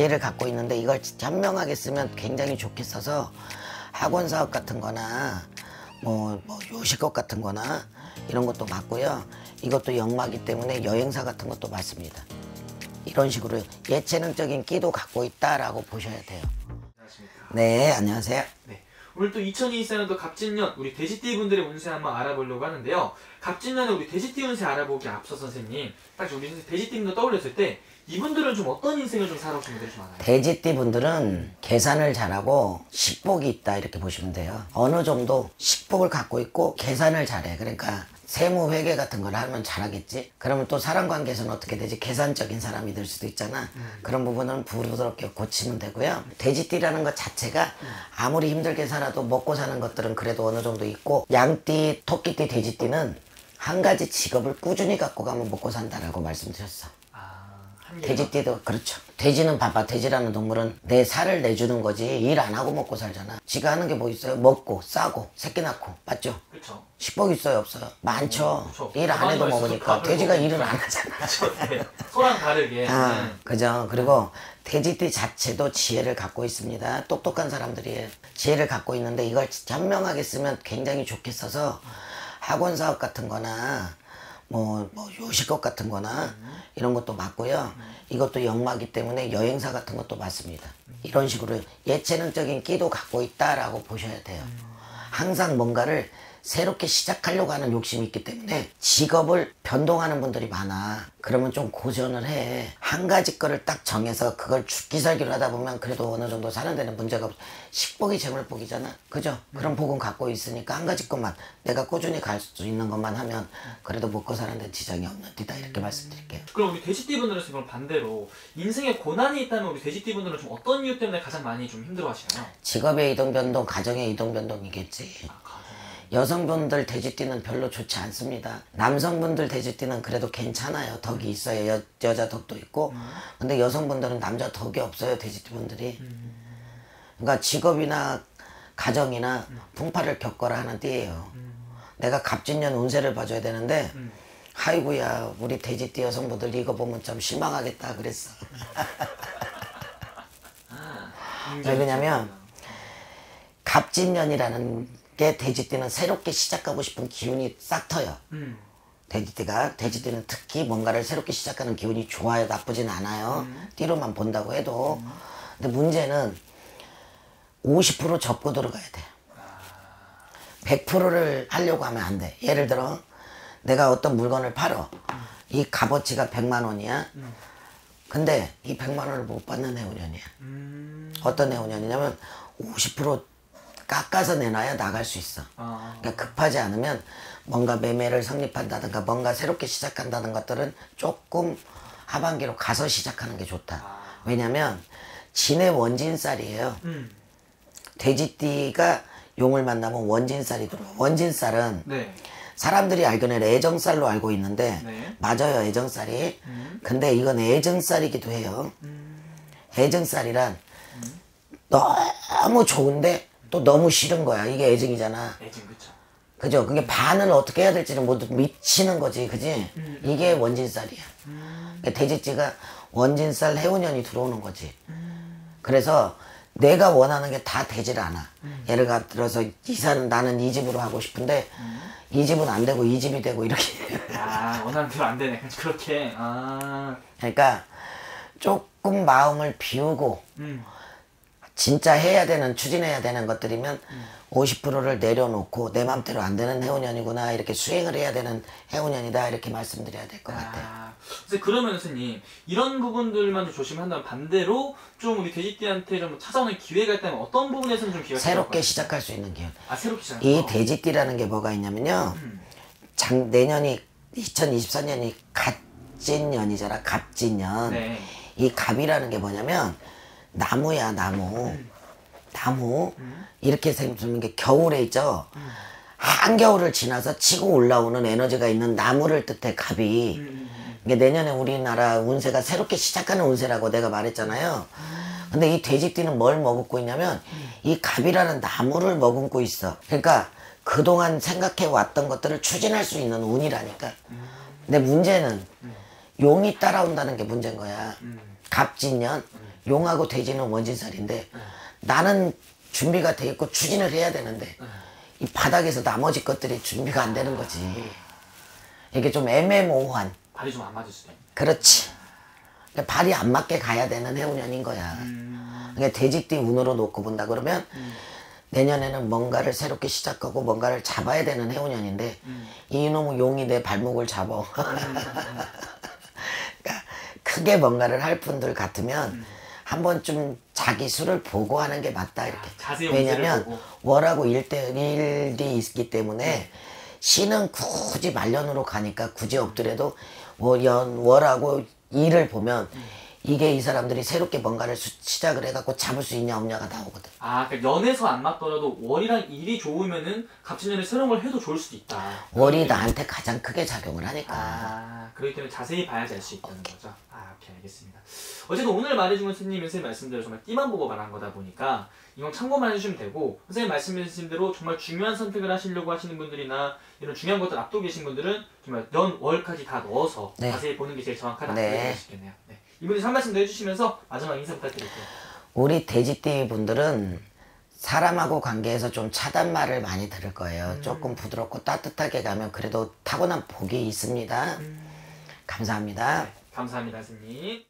지혜를 갖고 있는데 이걸 현명하게 쓰면 굉장히 좋게 써서 학원 사업 같은 거나 뭐 요식업 같은 거나 이런 것도 맞고요. 이것도 역마기 때문에 여행사 같은 것도 맞습니다. 이런 식으로 예체능적인 끼도 갖고 있다라고 보셔야 돼요. 안녕하십니까. 네, 안녕하세요. 네. 오늘 또 2024년도 갑진년 우리 돼지띠 분들의 운세 한번 알아보려고 하는데요. 갑진년에 우리 돼지띠 운세 알아보기 앞서 선생님, 딱 우리 돼지띠 분들 떠올렸을 때 이분들은 좀 어떤 인생을 좀 살아오신 분들이 좀 많아요? 돼지띠 분들은 계산을 잘하고 식복이 있다 이렇게 보시면 돼요. 어느 정도 식복을 갖고 있고 계산을 잘해. 그러니까 세무 회계 같은 걸 하면 잘하겠지. 그러면 또 사람 관계에서는 어떻게 되지? 계산적인 사람이 될 수도 있잖아. 그런 부분은 부드럽게 고치면 되고요. 돼지띠라는 것 자체가 아무리 힘들게 살아도 먹고 사는 것들은 그래도 어느 정도 있고, 양띠, 토끼띠, 돼지띠는 한 가지 직업을 꾸준히 갖고 가면 먹고 산다라고 말씀드렸어. 돼지띠도 그렇죠. 돼지는 봐봐. 돼지라는 동물은 내 살을 내주는 거지 일 안 하고 먹고 살잖아. 지가 하는 게 뭐 있어요? 먹고 싸고 새끼 낳고. 맞죠? 그렇죠. 식복 있어요? 없어요? 많죠. 그쵸. 일 안 해도 먹으니까. 돼지가 일을 안 하잖아. 그렇죠. 네. 소랑 다르게. 그죠. 그리고 돼지띠 자체도 지혜를 갖고 있습니다. 똑똑한 사람들이에요. 지혜를 갖고 있는데 이걸 현명하게 쓰면 굉장히 좋게 써서 학원 사업 같은 거나 뭐 요식업 같은 거나 이런 것도 맞고요. 이것도 역마기 때문에 여행사 같은 것도 맞습니다. 이런 식으로 예체능적인 끼도 갖고 있다라고 보셔야 돼요. 항상 뭔가를 새롭게 시작하려고 하는 욕심이 있기 때문에 직업을 변동하는 분들이 많아. 그러면 좀 고전을 해. 한 가지 거를 딱 정해서 그걸 죽기 살기로 하다 보면 그래도 어느 정도 사는 데는 문제가 없어. 식복이 재물복이잖아. 그죠? 그런 복은 갖고 있으니까 한 가지 것만 내가 꾸준히 갈 수 있는 것만 하면 그래도 먹고 사는 데 지장이 없는 띠다 이렇게 말씀드릴게요. 그럼 우리 돼지띠 분들은 그럼 반대로 인생에 고난이 있다면 우리 돼지띠 분들은 좀 어떤 이유 때문에 가장 많이 좀 힘들어 하시나요? 직업의 이동 변동, 가정의 이동 변동이겠지. 여성분들 돼지띠는 별로 좋지 않습니다. 남성분들 돼지띠는 그래도 괜찮아요. 덕이 있어요. 여자 덕도 있고. 근데 여성분들은 남자 덕이 없어요. 돼지띠 분들이. 그러니까 직업이나 가정이나 풍파를 겪어라 하는 띠예요. 내가 갑진년 운세를 봐줘야 되는데 아이고야 우리 돼지띠 여성분들 이거 보면 좀 실망하겠다 그랬어. 왜 그러냐면 갑진년이라는 게 돼지띠는 새롭게 시작하고 싶은 기운이 싹 터요. 돼지띠는 특히 뭔가를 새롭게 시작하는 기운이 좋아요. 나쁘진 않아요. 띠로만 본다고 해도. 근데 문제는 50% 접고 들어가야 돼. 100%를 하려고 하면 안 돼. 예를 들어 내가 어떤 물건을 팔어. 이 값어치가 100만 원이야. 근데 이 100만 원을 못 받는 해운년이야. 어떤 해운년이냐면 50% 깎아서 내놔야 나갈 수 있어. 그러니까 급하지 않으면 뭔가 매매를 성립한다든가 뭔가 새롭게 시작한다는 것들은 조금 하반기로 가서 시작하는 게 좋다. 왜냐면 진의 원진살이에요. 돼지띠가 용을 만나면 원진살이 들어와. 원진살은 네. 사람들이 알기로는 애정살로 알고 있는데 네. 맞아요. 애정살이. 근데 이건 애정살이기도 해요. 애정살이란 너무 좋은데 또 너무 싫은 거야. 이게 애정이잖아. 애증 그쵸. 그죠? 그게 반을 어떻게 해야 될지는 모두 미치는 거지. 그지? 이게 원진살이야. 그러니까 돼지띠가 원진살 해운년이 들어오는 거지. 그래서 내가 원하는 게 다 되질 않아. 예를 들어서 이사는 나는 이 집으로 하고 싶은데 이 집은 안 되고 이 집이 되고 이렇게. 원하는 대로 안 되네. 그렇게. 그러니까 조금 마음을 비우고 진짜 해야 되는, 추진해야 되는 것들이면 50%를 내려놓고 내 맘대로 안 되는 해운년이구나 이렇게 수행을 해야 되는 해운년이다 이렇게 말씀드려야 될 것 같아요. 그래서 그러면 선생님 이런 부분들만 좀 조심한다면 반대로 좀 우리 돼지띠한테 좀 찾아오는 기회가 있다면 어떤 부분에서는 좀 기회가 새롭게 시작할 수 있는 기회. 새롭게 시작. 이 돼지띠라는 게 뭐가 있냐면요. 내년이 2024년이 갑진년이잖아. 갑진년. 네. 이 갑이라는 게 뭐냐면 나무야. 나무 이렇게 생각하는 게 겨울에 있죠. 한겨울을 지나서 치고 올라오는 에너지가 있는 나무를 뜻해. 갑이. 이게 내년에 우리나라 운세가 새롭게 시작하는 운세라고 내가 말했잖아요. 근데 이 돼지띠는 뭘 머금고 있냐면 이 갑이라는 나무를 머금고 있어. 그러니까 그동안 생각해 왔던 것들을 추진할 수 있는 운이라니까. 근데 문제는 용이 따라온다는 게 문제인 거야. 갑진년 용하고 돼지는 원진살인데 나는 준비가 돼 있고 추진을 해야 되는데 이 바닥에서 나머지 것들이 준비가 안 되는 거지. 이게 좀 애매모호한. 발이 좀 안 맞을 수도 있네. 그렇지. 그러니까 발이 안 맞게 가야 되는 해운년인 거야. 그러니까 돼지띠 운으로 놓고 본다 그러면 내년에는 뭔가를 새롭게 시작하고 뭔가를 잡아야 되는 해운년인데 이놈의 용이 내 발목을 잡아. 그러니까 크게 뭔가를 할 분들 같으면 한 번쯤 자기 수를 보고 하는 게 맞다 이렇게. 자세히 왜냐면 보고. 월하고 일이 있기 때문에 신은 굳이 말년으로 가니까 굳이 없더라도 월하고 일을 보면 이게 이 사람들이 새롭게 뭔가를 시작을 해갖고 잡을 수 있냐 없냐가 나오거든. 아, 그러니까 연에서 안 맞더라도 월이랑 일이 좋으면은 갑진년에 새로운 걸 해도 좋을 수도 있다. 월이 나한테 가장 크게 작용을 하니까. 아, 그렇기 때문에 자세히 봐야지 알 수 있다는 거죠. 아, 오케이, 알겠습니다. 어쨌든 오늘 말해준 선생님, 선생님 말씀대로 정말 띠만 보고 말한 거다 보니까 이건 참고만 해주시면 되고, 선생님 말씀해주신 대로 정말 중요한 선택을 하시려고 하시는 분들이나 이런 중요한 것들 앞두고 계신 분들은 정말 연, 월까지 다 넣어서 네. 자세히 보는 게 제일 정확하다. 네. 그렇게 보시겠네요. 네. 이분들 한 말씀 더 해주시면서 마지막 인사 부탁드릴게요. 우리 돼지띠 분들은 사람하고 관계에서 좀 차단말을 많이 들을 거예요. 조금 부드럽고 따뜻하게 가면 그래도 타고난 복이 있습니다. 감사합니다. 감사합니다, 선생님.